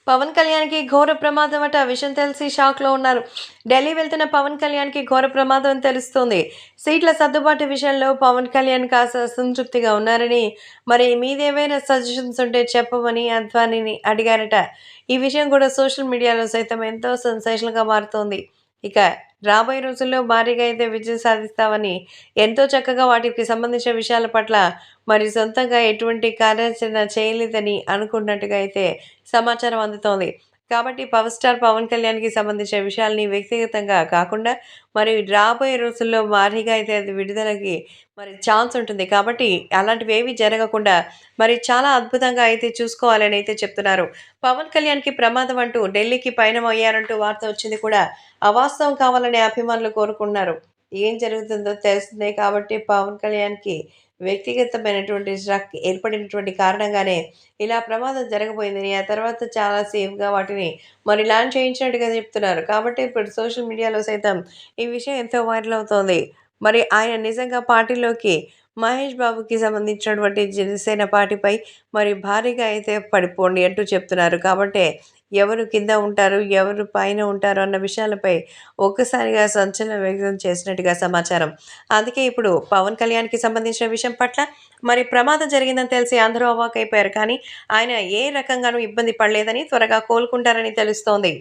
పవన్ కళ్యాణ్‌కి ఘోర ప్రమాదం అట. విషయం తెలిసి షాక్‌లో ఉన్నారు. ఢిల్లీ వెళ్తున్న పవన్ కళ్యాణ్‌కి ఘోర ప్రమాదం అని తెలుస్తోంది. సీట్ల సర్దుబాటు విషయంలో పవన్ కళ్యాణ్ కాస్త అసంతృప్తిగా ఉన్నారని, మరి మీదేవైనా సజెషన్స్ ఉంటే చెప్పమని అద్వానీని అడిగారట. ఈ విషయం కూడా సోషల్ మీడియాలో సైతం ఎంతో సెన్సేషనల్‌గా మారుతోంది. ఇక రాబోయే రోజుల్లో భారీగా అయితే విజయం సాధిస్తామని, ఎంతో చక్కగా వాటికి సంబంధించిన విషయాల పట్ల మరి సొంతంగా ఎటువంటి కార్యాచరణ చేయలేదని అనుకున్నట్టుగా అయితే సమాచారం అందుతోంది. కాబట్టి పవర్ స్టార్ పవన్ కళ్యాణ్‌కి సంబంధించిన విషయాల్ని వ్యక్తిగతంగా కాకుండా, మరి రాబోయే రోజుల్లో భారీగా అయితే అది విడుదలకి మరి ఛాన్స్ ఉంటుంది. కాబట్టి అలాంటివేవి జరగకుండా మరి చాలా అద్భుతంగా అయితే చూసుకోవాలని అయితే చెప్తున్నారు. పవన్ కళ్యాణ్‌కి ప్రమాదం అంటూ ఢిల్లీకి పయనమయ్యారంటూ వార్త వచ్చింది కూడా అవాస్తవం కావాలని అభిమానులు కోరుకుంటున్నారు. ఏం జరుగుతుందో తెలిసిందే కాబట్టి పవన్ కళ్యాణ్‌కి వ్యక్తిగతమైనటువంటి షక్ ఏర్పడినటువంటి కారణంగానే ఇలా ప్రమాదం జరగబోయిందని, ఆ తర్వాత చాలా సేఫ్‌గా వాటిని మరి ల్యాండ్ చేయించినట్టుగా చెప్తున్నారు. కాబట్టి ఇప్పుడు సోషల్ మీడియాలో సైతం ఈ విషయం ఎంతో వైరల్ అవుతోంది. మరి ఆయన నిజంగా పార్టీలోకి మహేష్ బాబుకి సంబంధించినటువంటి జనసేన పార్టీపై మరి భారీగా అయితే పడిపోండి అంటూ చెప్తున్నారు. కాబట్టే ఎవరు కింద ఉంటారు, ఎవరు పైన ఉంటారు అన్న విషయాలపై ఒక్కసారిగా సంచలనం వ్యక్తం చేసినట్టుగా సమాచారం. అందుకే ఇప్పుడు పవన్ కళ్యాణ్‌కి సంబంధించిన విషయం పట్ల మరి ప్రమాదం జరిగిందని తెలిసి అందరూ అవాక్కయిపోయారు. కానీ ఆయన ఏ రకంగానూ ఇబ్బంది పడలేదని, త్వరగా కోలుకుంటారని తెలుస్తోంది.